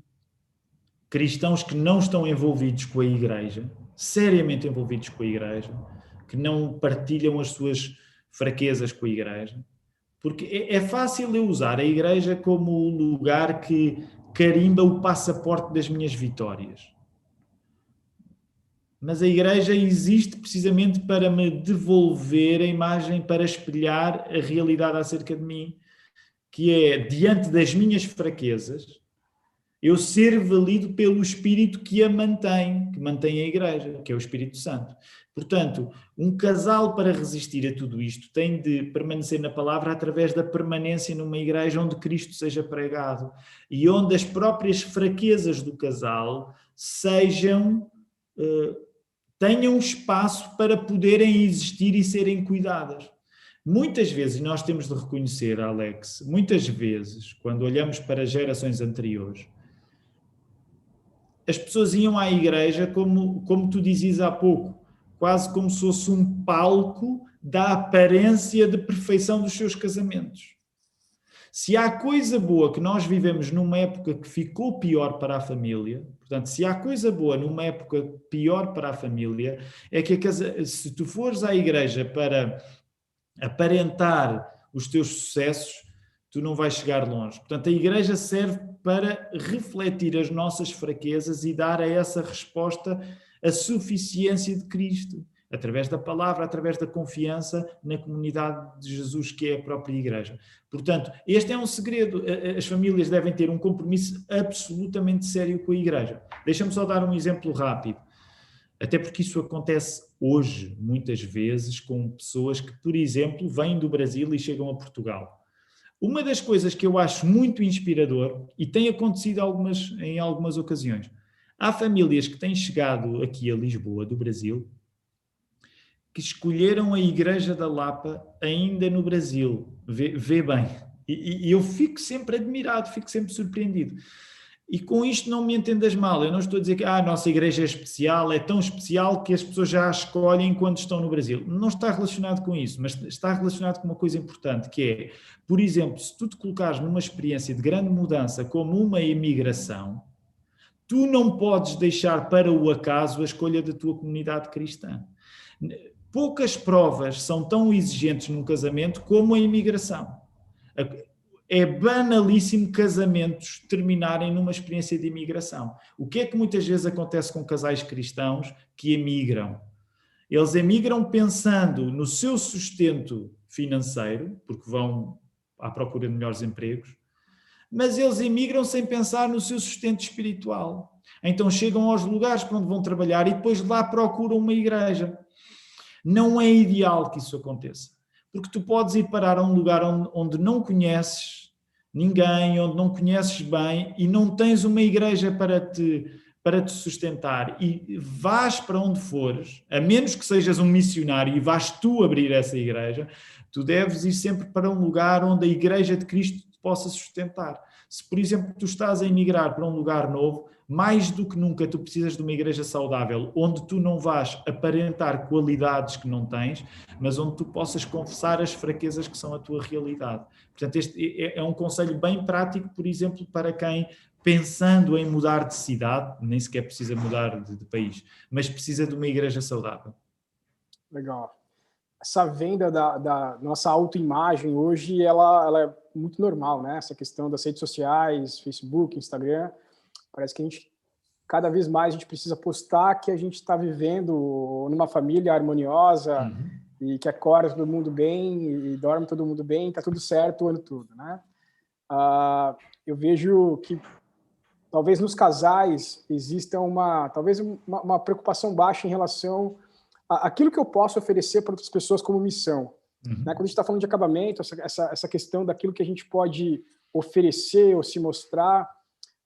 cristãos que não estão envolvidos com a Igreja, seriamente envolvidos com a Igreja, que não partilham as suas fraquezas com a Igreja, porque é fácil eu usar a Igreja como o lugar que carimba o passaporte das minhas vitórias. Mas a Igreja existe precisamente para me devolver a imagem, para espelhar a realidade acerca de mim, que é, diante das minhas fraquezas, eu ser valido pelo Espírito que a mantém, que mantém a Igreja, que é o Espírito Santo. Portanto, um casal, para resistir a tudo isto, tem de permanecer na palavra através da permanência numa igreja onde Cristo seja pregado e onde as próprias fraquezas do casal tenham espaço para poderem existir e serem cuidadas. Muitas vezes, nós temos de reconhecer, Alex, muitas vezes, quando olhamos para gerações anteriores, as pessoas iam à igreja, como tu dizias há pouco, quase como se fosse um palco da aparência de perfeição dos seus casamentos. Se há coisa boa que nós vivemos numa época que ficou pior para a família, portanto, se há coisa boa numa época pior para a família, é que se tu fores à igreja para aparentar os teus sucessos, tu não vais chegar longe. Portanto, a igreja serve para refletir as nossas fraquezas e dar a essa resposta a suficiência de Cristo, através da palavra, através da confiança na comunidade de Jesus, que é a própria Igreja. Portanto, este é um segredo. As famílias devem ter um compromisso absolutamente sério com a Igreja. Deixa-me só dar um exemplo rápido. Até porque isso acontece hoje, muitas vezes, com pessoas que, por exemplo, vêm do Brasil e chegam a Portugal. Uma das coisas que eu acho muito inspirador, e tem acontecido em algumas ocasiões, há famílias que têm chegado aqui a Lisboa, do Brasil, que escolheram a Igreja da Lapa ainda no Brasil. Vê bem. E eu fico sempre admirado, fico sempre surpreendido. E com isto não me entendas mal, eu não estou a dizer que a nossa igreja é especial, é tão especial que as pessoas já a escolhem quando estão no Brasil. Não está relacionado com isso, mas está relacionado com uma coisa importante, que é, por exemplo, se tu te colocares numa experiência de grande mudança como uma imigração, tu não podes deixar para o acaso a escolha da tua comunidade cristã. Poucas provas são tão exigentes num casamento como a imigração. É banalíssimo casamentos terminarem numa experiência de imigração. O que é que muitas vezes acontece com casais cristãos que emigram? Eles emigram pensando no seu sustento financeiro, porque vão à procura de melhores empregos, mas eles emigram sem pensar no seu sustento espiritual. Então chegam aos lugares para onde vão trabalhar e depois lá procuram uma igreja. Não é ideal que isso aconteça, porque tu podes ir parar a um lugar onde não conheces ninguém, onde não conheces bem e não tens uma igreja para te sustentar, e vais para onde fores, a menos que sejas um missionário e vais tu abrir essa igreja, tu deves ir sempre para um lugar onde a igreja de Cristo te possa sustentar. Se, por exemplo, tu estás a emigrar para um lugar novo, mais do que nunca tu precisas de uma igreja saudável, onde tu não vais aparentar qualidades que não tens, mas onde tu possas confessar as fraquezas que são a tua realidade. Portanto, este é um conselho bem prático, por exemplo, para quem, pensando em mudar de cidade, nem sequer precisa mudar de país, mas precisa de uma igreja saudável. Legal. Essa venda da nossa autoimagem hoje, ela é muito normal, né? Essa questão das redes sociais, Facebook, Instagram, parece que cada vez mais a gente precisa postar que a gente está vivendo numa família harmoniosa, e que acorda todo mundo bem e dorme todo mundo bem, está tudo certo o ano todo, né? Eu vejo que talvez nos casais exista talvez uma preocupação baixa em relação àquilo que eu posso oferecer para outras pessoas como missão, Né? Quando a gente está falando de acabamento, essa questão daquilo que a gente pode oferecer ou se mostrar,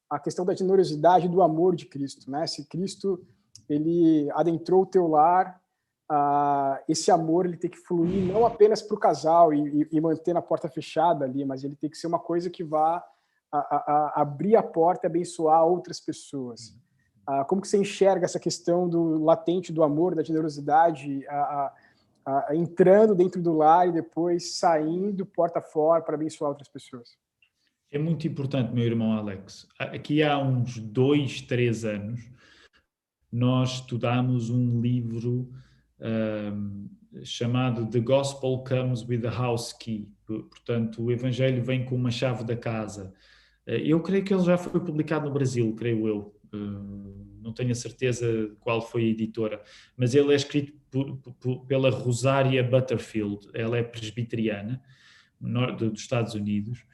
a questão da generosidade do amor de Cristo. Né? Se Cristo ele adentrou o teu lar, esse amor ele tem que fluir não apenas para o casal e manter na porta fechada ali, mas ele tem que ser uma coisa que vá abrir a porta e abençoar outras pessoas. Como que você enxerga essa questão do latente do amor, da generosidade, entrando dentro do lar e depois saindo porta fora para abençoar outras pessoas? É muito importante, meu irmão Alex. Aqui há uns 2, 3 anos, nós estudámos um livro chamado The Gospel Comes with a House Key. Portanto, o Evangelho vem com uma chave da casa. Eu creio que ele já foi publicado no Brasil, creio eu. Não tenho a certeza de qual foi a editora, mas ele é escrito pela Rosária Butterfield. Ela é presbiteriana, dos Estados Unidos,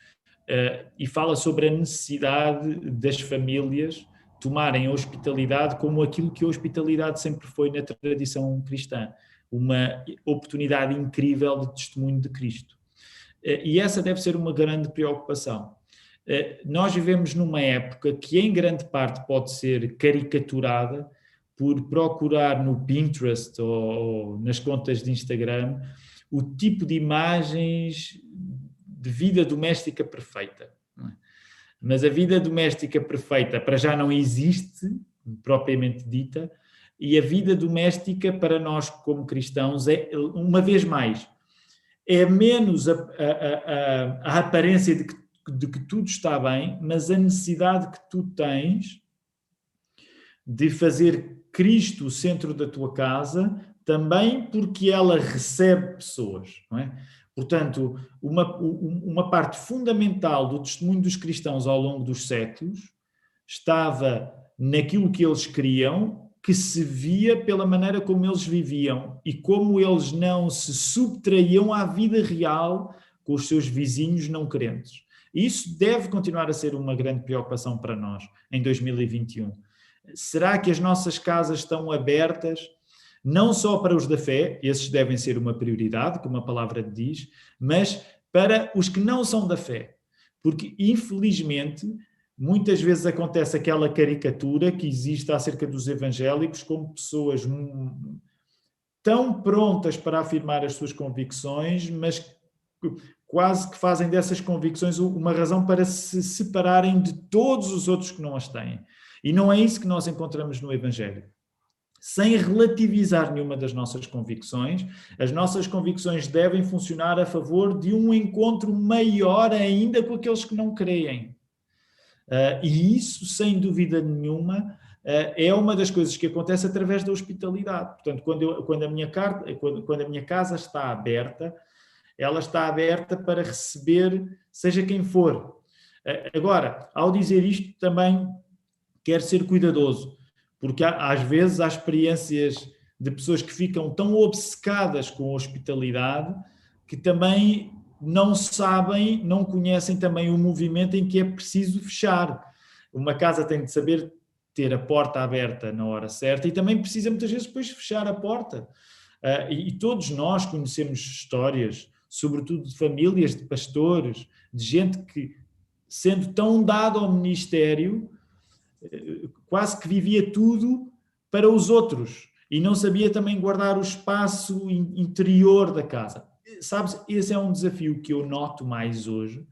e fala sobre a necessidade das famílias tomarem a hospitalidade como aquilo que a hospitalidade sempre foi na tradição cristã, uma oportunidade incrível de testemunho de Cristo. E essa deve ser uma grande preocupação. Nós vivemos numa época que em grande parte pode ser caricaturada por procurar no Pinterest ou nas contas de Instagram o tipo de imagens de vida doméstica perfeita. Mas a vida doméstica perfeita para já não existe, propriamente dita, e a vida doméstica para nós como cristãos é, uma vez mais, é menos a aparência de que tudo está bem, mas a necessidade que tu tens de fazer Cristo o centro da tua casa, também porque ela recebe pessoas, não é? Portanto, uma parte fundamental do testemunho dos cristãos ao longo dos séculos estava naquilo que eles queriam, que se via pela maneira como eles viviam e como eles não se subtraíam à vida real com os seus vizinhos não crentes. E isso deve continuar a ser uma grande preocupação para nós em 2021. Será que as nossas casas estão abertas não só para os da fé, esses devem ser uma prioridade, como a palavra diz, mas para os que não são da fé? Porque, infelizmente, muitas vezes acontece aquela caricatura que existe acerca dos evangélicos como pessoas tão prontas para afirmar as suas convicções, mas quase que fazem dessas convicções uma razão para se separarem de todos os outros que não as têm. E não é isso que nós encontramos no Evangelho. Sem relativizar nenhuma das nossas convicções, as nossas convicções devem funcionar a favor de um encontro maior ainda com aqueles que não creem. E isso, sem dúvida nenhuma, é uma das coisas que acontece através da hospitalidade. Portanto, quando a minha casa está aberta, ela está aberta para receber seja quem for. Agora, ao dizer isto, também quero ser cuidadoso, porque às vezes há experiências de pessoas que ficam tão obcecadas com a hospitalidade que também não sabem, não conhecem também o movimento em que é preciso fechar. Uma casa tem de saber ter a porta aberta na hora certa e também precisa muitas vezes depois fechar a porta. E todos nós conhecemos histórias, sobretudo de famílias de pastores, de gente que, sendo tão dado ao ministério, quase que vivia tudo para os outros e não sabia também guardar o espaço interior da casa. Sabes, esse é um desafio que eu noto mais hoje,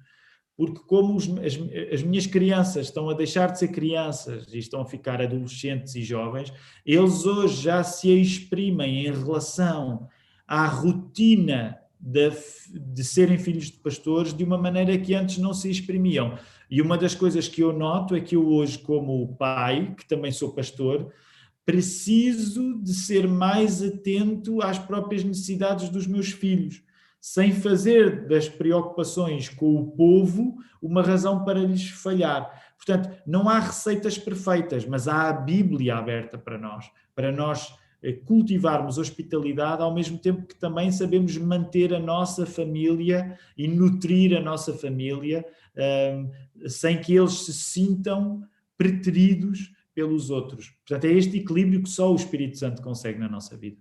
porque como as minhas crianças estão a deixar de ser crianças e estão a ficar adolescentes e jovens, eles hoje já se exprimem em relação à rotina de serem filhos de pastores de uma maneira que antes não se exprimiam. E uma das coisas que eu noto é que eu hoje, como pai, que também sou pastor, preciso de ser mais atento às próprias necessidades dos meus filhos, sem fazer das preocupações com o povo uma razão para lhes falhar. Portanto, não há receitas perfeitas, mas há a Bíblia aberta para nós cultivarmos hospitalidade, ao mesmo tempo que também sabemos manter a nossa família e nutrir a nossa família, sem que eles se sintam preteridos pelos outros. Portanto, é este equilíbrio que só o Espírito Santo consegue na nossa vida.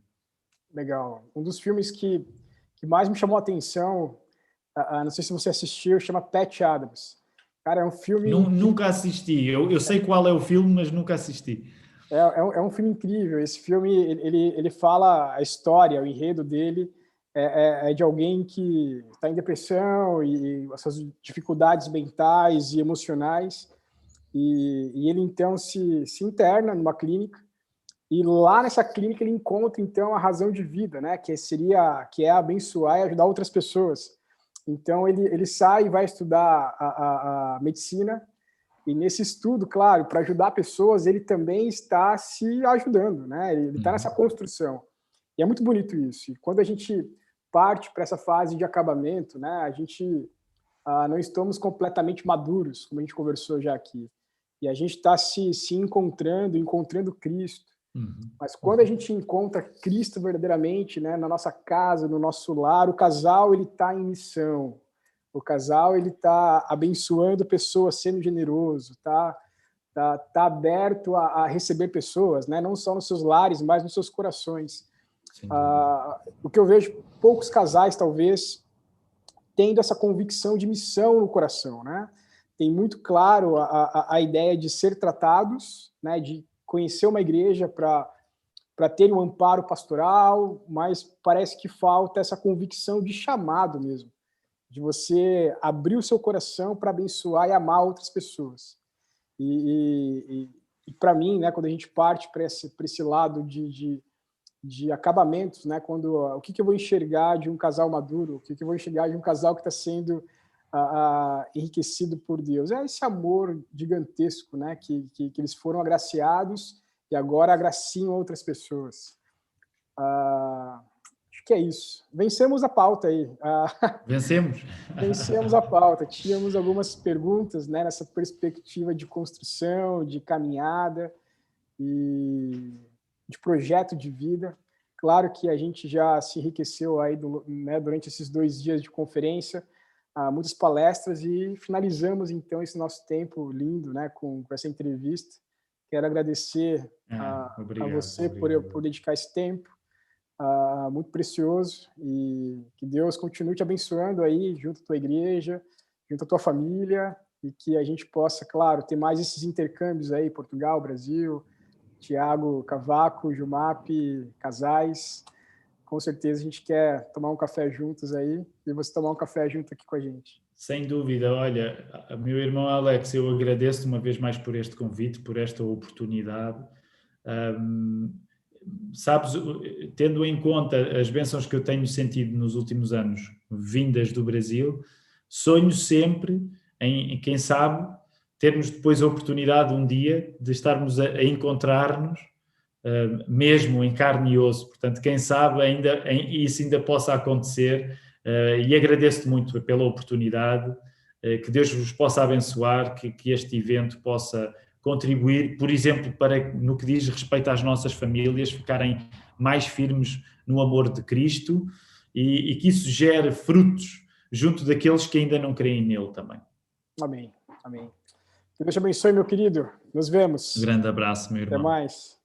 Legal. Um dos filmes que que mais me chamou a atenção, não sei se você assistiu, chama Patch Adams. Cara, é um filme... Nunca assisti. Eu sei qual é o filme, mas nunca assisti. É um filme incrível. Esse filme, ele fala a história, o enredo dele é de alguém que está em depressão e essas dificuldades mentais e emocionais. E ele, então, se interna numa clínica. E lá nessa clínica ele encontra, então, a razão de vida, né? Que é abençoar e ajudar outras pessoas. Então, ele sai e vai estudar a medicina. E nesse estudo, claro, para ajudar pessoas, ele também está se ajudando, né? Ele está nessa construção. E é muito bonito isso. E quando a gente parte para essa fase de acabamento, né? A gente não estamos completamente maduros, como a gente conversou já aqui. E a gente está se encontrando Cristo. Mas quando a gente encontra Cristo verdadeiramente, né, na nossa casa, no nosso lar, o casal ele está em missão. O casal ele está abençoando pessoas, sendo generoso, tá aberto a receber pessoas, né, não só nos seus lares, mas nos seus corações. O que eu vejo poucos casais talvez tendo essa convicção de missão no coração, né? Tem muito claro a ideia de ser tratados, né, de conhecer uma igreja para ter um amparo pastoral, mas parece que falta essa convicção de chamado mesmo, de você abrir o seu coração para abençoar e amar outras pessoas. E para mim, né, quando a gente parte para esse lado de acabamentos, né, o que eu vou enxergar de um casal maduro, o que eu vou enxergar de um casal que está sendo enriquecido por Deus, é esse amor gigantesco, né, que eles foram agraciados e agora agraciam outras pessoas. Acho que é isso. Vencemos a pauta aí. Vencemos. Vencemos a pauta. Tínhamos algumas perguntas, né, nessa perspectiva de construção, de caminhada e de projeto de vida. Claro que a gente já se enriqueceu aí né, durante esses 2 dias de conferência, muitas palestras, e finalizamos então esse nosso tempo lindo, né, com essa entrevista. Quero agradecer a você por dedicar esse tempo, muito precioso, e que Deus continue te abençoando aí junto à tua igreja, junto à tua família, e que a gente possa, claro, ter mais esses intercâmbios aí, Portugal, Brasil, Tiago Cavaco, Jumap, casais. Com certeza a gente quer tomar um café juntos aí, e você tomar um café junto aqui com a gente. Sem dúvida. Olha, meu irmão Alex, eu agradeço uma vez mais por este convite, por esta oportunidade. Sabes, tendo em conta as bênçãos que eu tenho sentido nos últimos anos, vindas do Brasil, sonho sempre em quem sabe, termos depois a oportunidade um dia de estarmos a encontrar-nos, mesmo em carne e osso. Portanto, quem sabe isso ainda possa acontecer, e agradeço-te muito pela oportunidade, que Deus vos possa abençoar, que este evento possa contribuir, por exemplo, para, no que diz respeito às nossas famílias, ficarem mais firmes no amor de Cristo, e que isso gere frutos junto daqueles que ainda não creem nele também. Amém. Amém. Que Deus te abençoe, meu querido. Nos vemos. Um grande abraço, meu irmão. Até mais.